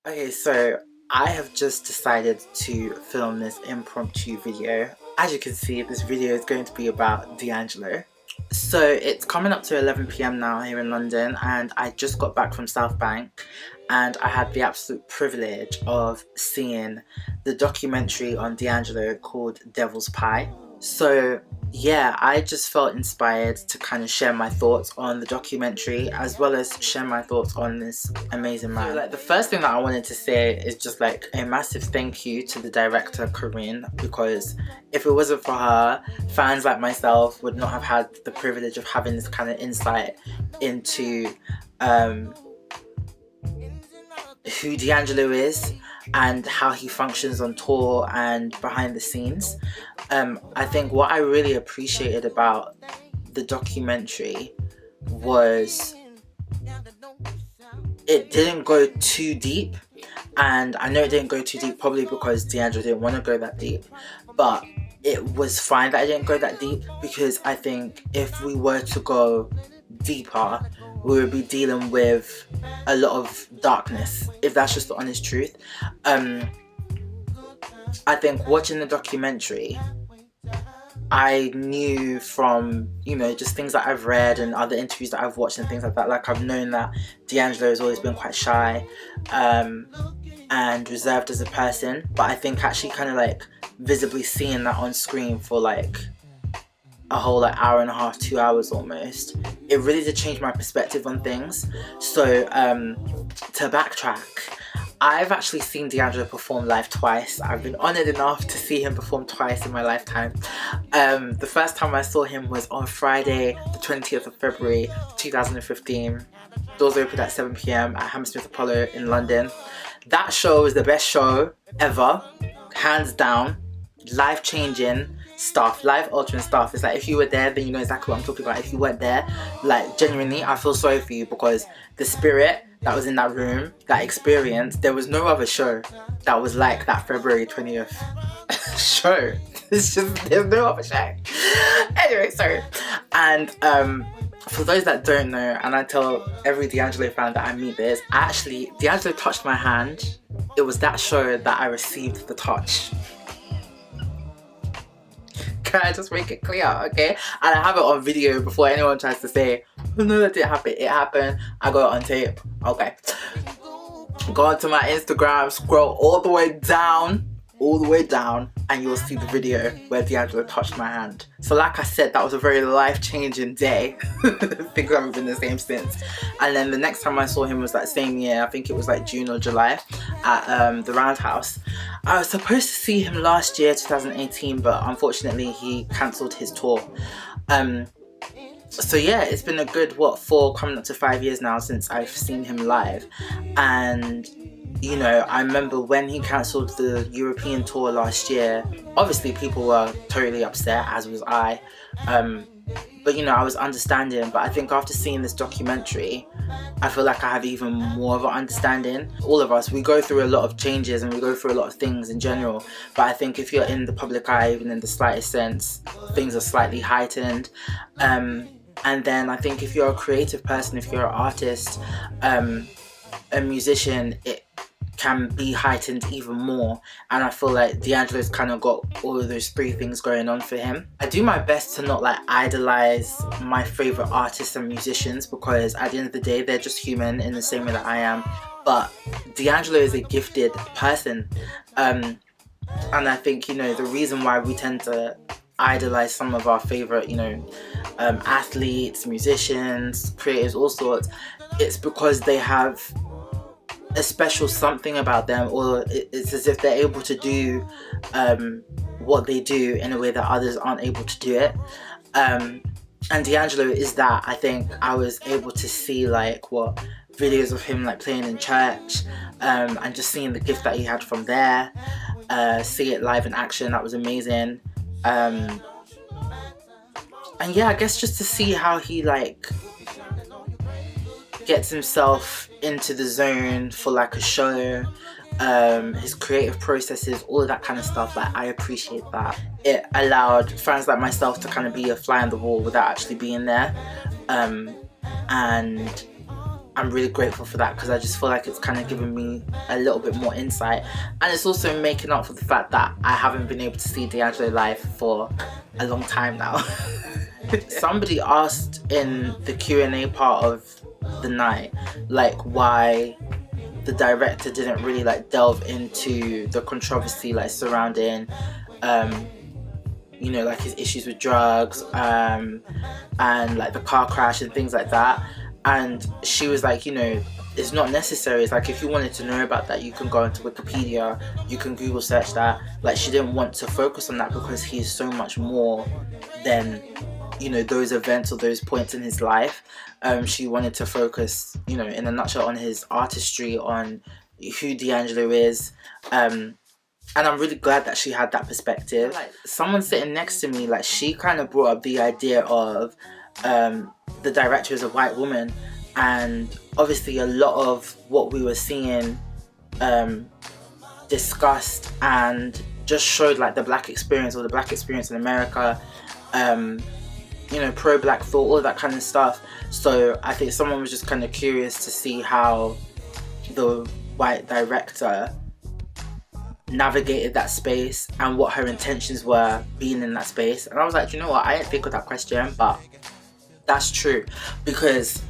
Okay, so I have just decided to film this impromptu video. As you can see, this video is going to be about D'Angelo. So it's coming up to 11 p.m. now here in London, and I just got back from South Bank, and I had the absolute privilege of seeing the documentary on D'Angelo called Devil's Pie. So yeah, I just felt inspired to kind of share my thoughts on the documentary as well as share my thoughts on this amazing man. So, like, the first thing that I wanted to say is just like a massive thank you to the director Corinne, because if it wasn't for her, fans like myself would not have had the privilege of having this kind of insight into who D'Angelo is and how he functions on tour and behind the scenes. I think what I really appreciated about the documentary was it didn't go too deep, and I know it didn't go too deep probably because D'Angelo didn't want to go that deep, but it was fine that I didn't go that deep, because I think if we were to go deeper, we would be dealing with a lot of darkness, if that's just the honest truth. I think watching the documentary, I knew from, just things that I've read and other interviews that I've watched and things like that, like I've known that D'Angelo has always been quite shy and reserved as a person, but I think actually kind of like visibly seeing that on screen for like a whole like hour and a half, 2 hours almost, it really did change my perspective on things. So to backtrack, I've actually seen D'Angelo perform live twice. I've been honoured enough to see him perform twice in my lifetime. The first time I saw him was on Friday, the 20th of February 2015. Doors opened at 7 p.m. at Hammersmith Apollo in London. That show was the best show ever, hands down. Life-changing stuff, life-altering stuff. It's like, if you were there, then you know exactly what I'm talking about. If you weren't there, like, genuinely, I feel sorry for you, because the spirit that was in that room, that experience, there was no other show that was like that February 20th show. It's just, there's no other show. Anyway, sorry. And for those that don't know, and I tell every D'Angelo fan that I meet this, actually, D'Angelo touched my hand. It was that show that I received the touch. Can I just make it clear, okay? And I have it on video before anyone tries to say, oh no, that didn't happen. It happened. I got it on tape. Okay. Go onto my Instagram, scroll all the way down, and you'll see the video where D'Angelo touched my hand. So like I said, that was a very life-changing day. Things haven't been the same since. And then the next time I saw him was that same year. I think it was like June or July at the Roundhouse. I was supposed to see him last year, 2018, but unfortunately he cancelled his tour. So yeah, it's been a good, 4, coming up to 5 years now since I've seen him live. And I remember when he cancelled the European tour last year, obviously people were totally upset, as was I. But I was understanding. But I think after seeing this documentary, I feel like I have even more of an understanding. All of us, we go through a lot of changes and we go through a lot of things in general. But I think if you're in the public eye, even in the slightest sense, things are slightly heightened. And then I think if you're a creative person, if you're an artist, a musician, it can be heightened even more. And I feel like D'Angelo's kind of got all of those three things going on for him. I do my best to not like idolize my favorite artists and musicians, because at the end of the day, they're just human in the same way that I am. But D'Angelo is a gifted person. And I think, the reason why we tend to idolize some of our favorite, athletes, musicians, creators, all sorts, it's because they have a special something about them, or it's as if they're able to do what they do in a way that others aren't able to do it. And D'Angelo is that. I think I was able to see videos of him playing in church, and just seeing the gift that he had from there, see it live in action. That was amazing. And yeah, I guess just to see how he gets himself into the zone for a show, his creative processes, all of that kind of stuff. I appreciate that. It allowed fans like myself to kind of be a fly on the wall without actually being there. And I'm really grateful for that, because I just feel like it's kind of given me a little bit more insight, and it's also making up for the fact that I haven't been able to see D'Angelo live for a long time now. Somebody asked in the Q&A part of the night, like, why the director didn't really like delve into the controversy like surrounding you know, like his issues with drugs and like the car crash and things like that. And she was like, you know, it's not necessary. It's like, if you wanted to know about that, you can go into Wikipedia, you can Google search that. Like, she didn't want to focus on that because he's so much more than, you know, those events or those points in his life. She wanted to focus, you know, in a nutshell, on his artistry, on who D'Angelo is. And I'm really glad that she had that perspective. Like, someone sitting next to me, like, she kind of brought up the idea of the director is a white woman, and obviously a lot of what we were seeing discussed and just showed like the black experience, or the black experience in America, you know, pro-black thought, all that kind of stuff. So I think someone was just kind of curious to see how the white director navigated that space and what her intentions were being in that space. And I was like, you know what, I didn't think of that question, but that's true, because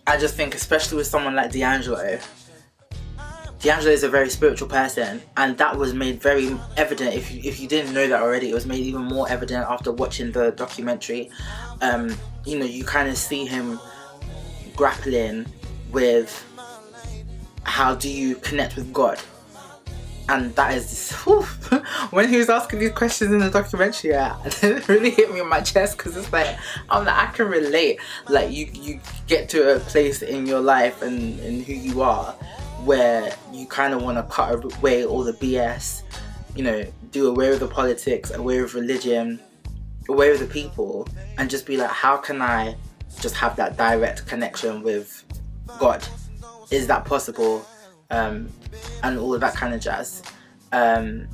I just think, especially with someone like D'Angelo is a very spiritual person, and that was made very evident. If you didn't know that already, it was made even more evident after watching the documentary. You know, you kind of see him grappling with how do you connect with God. And that is, when he was asking these questions in the documentary, it really hit me in my chest, because it's like, I can relate. Like, you get to a place in your life and who you are where you kind of want to cut away all the BS, you know, do away with the politics, away with religion, away with the people, and just be like, how can I just have that direct connection with God? Is that possible? And all of that kind of jazz. And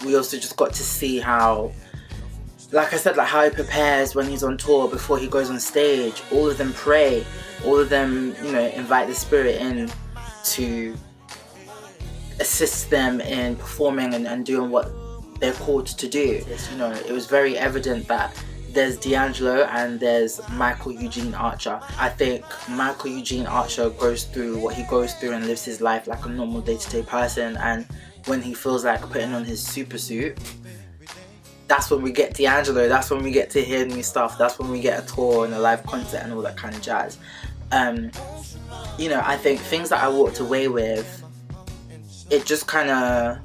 we also just got to see how, like I said, like how he prepares when he's on tour, before he goes on stage. All of them pray, all of them, you know, invite the spirit in to assist them in performing and doing what they're called to do. You know, it was very evident that there's D'Angelo and there's Michael Eugene Archer. I think Michael Eugene Archer goes through what he goes through and lives his life like a normal day-to-day person, and when he feels like putting on his super suit, that's when we get D'Angelo. That's when we get to hear new stuff. That's when we get a tour and a live concert and all that kind of jazz. You know, I think things that I walked away with, it just kind of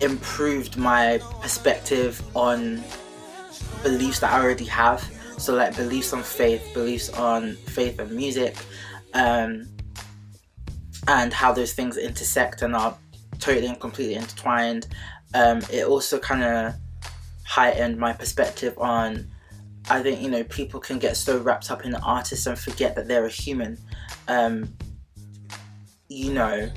improved my perspective on beliefs that I already have. So like beliefs on faith and music, and how those things intersect and are totally and completely intertwined. It also kind of heightened my perspective on, I think, you know, people can get so wrapped up in the artist and forget that they're a human. You know,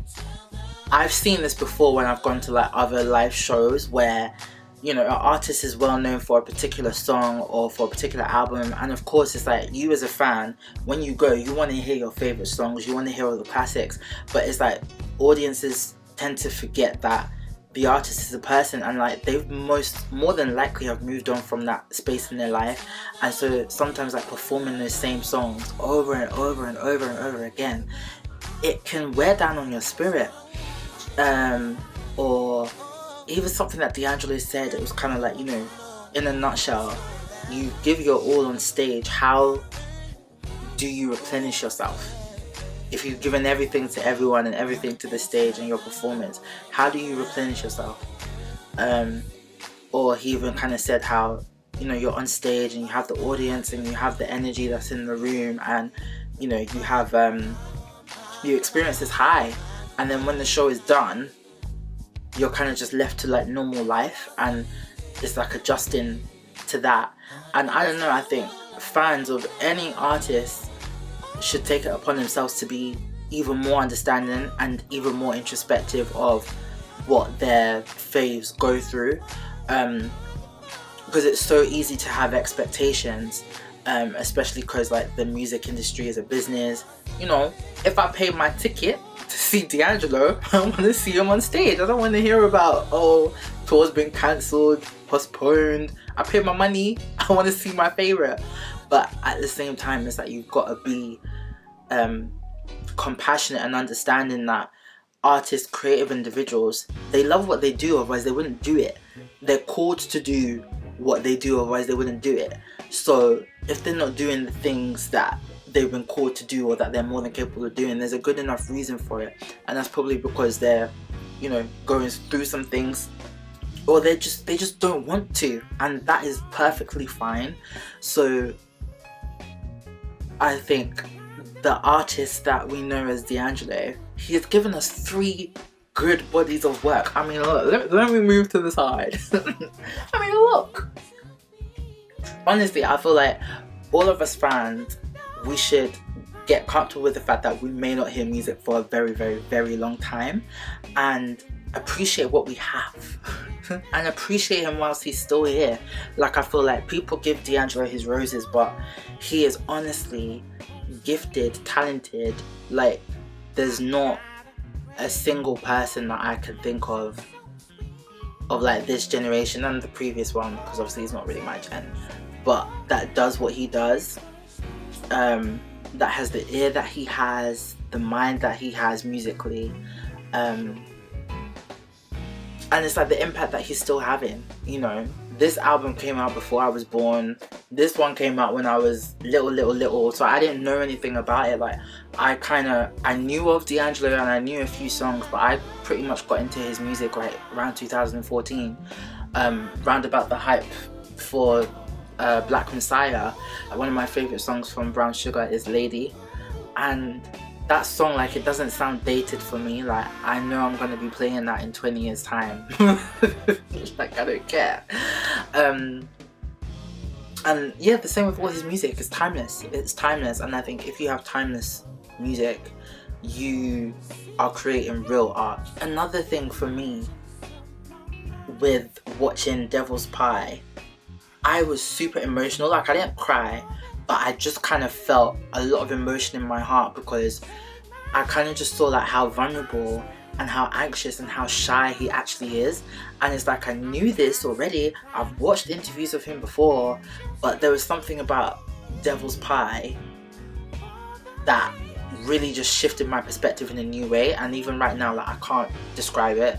I've seen this before when I've gone to like other live shows where, you know, an artist is well known for a particular song or for a particular album, and of course it's like, you as a fan, when you go, you want to hear your favorite songs, you want to hear all the classics, but it's like audiences tend to forget that the artist is a person, and like they've more than likely have moved on from that space in their life, and so sometimes like performing those same songs over and over and over and over again, it can wear down on your spirit. Or even something that D'Angelo said, it was kind of like, you know, in a nutshell, you give your all on stage, how do you replenish yourself? If you've given everything to everyone and everything to the stage and your performance, how do you replenish yourself? Or he even kind of said how, you know, you're on stage and you have the audience and you have the energy that's in the room, and, you know, you have, you experience this high, and then when the show is done, you're kind of just left to like normal life, and it's like adjusting to that. And I don't know, I think fans of any artist should take it upon themselves to be even more understanding and even more introspective of what their faves go through, because it's so easy to have expectations especially because like the music industry is a business. You know, if I pay my ticket to see D'Angelo, I want to see him on stage. I don't want to hear about, oh, tour's been cancelled, postponed. I paid my money, I want to see my favorite. But at the same time, it's like you've got to be compassionate and understanding that artists, creative individuals, they love what they do, otherwise they wouldn't do it. They're called to do what they do, otherwise they wouldn't do it. So if they're not doing the things that they've been called to do, or that they're more than capable of doing, there's a good enough reason for it. And that's probably because they're, you know, going through some things, or they just don't want to, and that is perfectly fine. So I think the artist that we know as D'Angelo, he has given us 3 good bodies of work. I mean, look, let me move to the side. I mean, look. Honestly, I feel like all of us fans, we should get comfortable with the fact that we may not hear music for a very, very, very long time, and appreciate what we have. And appreciate him whilst he's still here. Like, I feel like people give D'Angelo his roses, but he is honestly gifted, talented. Like, there's not a single person that I can think of like this generation and the previous one, because obviously he's not really my gen, but that does what he does, that has the ear that he has, the mind that he has musically, and it's like the impact that he's still having. You know, this album came out before I was born. This one came out when I was little, so I didn't know anything about it. Like, I knew of D'Angelo and I knew a few songs, but I pretty much got into his music like around 2014, round about the hype for Black Messiah. One of my favourite songs from Brown Sugar is Lady, and that song, like, it doesn't sound dated for me. Like, I know I'm gonna be playing that in 20 years time. Like, I don't care. And yeah, the same with all his music. It's timeless. And I think if you have timeless music, you are creating real art. Another thing for me with watching Devil's Pie, I was super emotional. Like, I didn't cry, but I just kind of felt a lot of emotion in my heart, because I kind of just saw like how vulnerable and how anxious and how shy he actually is. And it's like, I knew this already, I've watched interviews of him before, but there was something about Devil's Pie that really just shifted my perspective in a new way. And even right now, like, I can't describe it.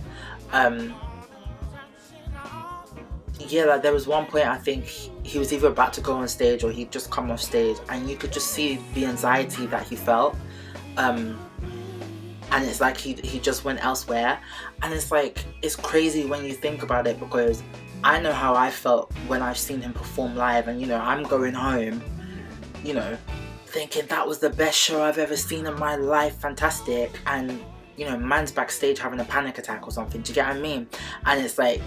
Yeah, like, there was one point, I think he was either about to go on stage or he'd just come off stage, and you could just see the anxiety that he felt, and it's like he just went elsewhere. And it's like, it's crazy when you think about it, because I know how I felt when I've seen him perform live, and, you know, I'm going home, you know, thinking that was the best show I've ever seen in my life, fantastic, and, you know, man's backstage having a panic attack or something. Do you get what I mean? And it's like,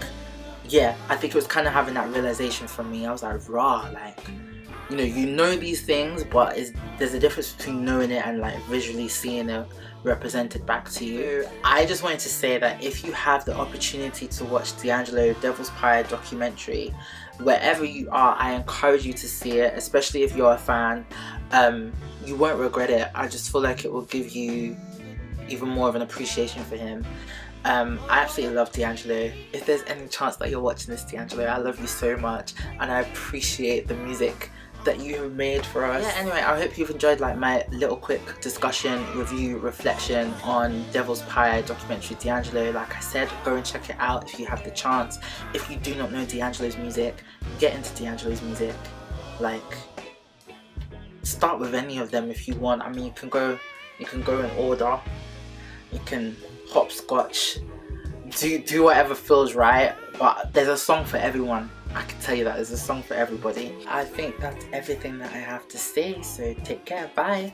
yeah, I think it was kind of having that realization for me. I was like, raw, like, you know these things, but there's a difference between knowing it and like visually seeing it represented back to you. I just wanted to say that if you have the opportunity to watch D'Angelo Devil's Pie documentary, wherever you are, I encourage you to see it, especially if you're a fan. You won't regret it. I just feel like it will give you even more of an appreciation for him. I absolutely love D'Angelo. If there's any chance that you're watching this, D'Angelo, I love you so much, and I appreciate the music that you have made for us. Yeah, anyway, I hope you've enjoyed like my little quick discussion, review, reflection on Devil's Pie documentary D'Angelo. Like I said, go and check it out if you have the chance. If you do not know D'Angelo's music, get into D'Angelo's music. Like, start with any of them if you want. I mean, you can go in order. You can hopscotch, do whatever feels right, but there's a song for everyone. I can tell you that there's a song for everybody. I think that's everything that I have to say, so take care, bye.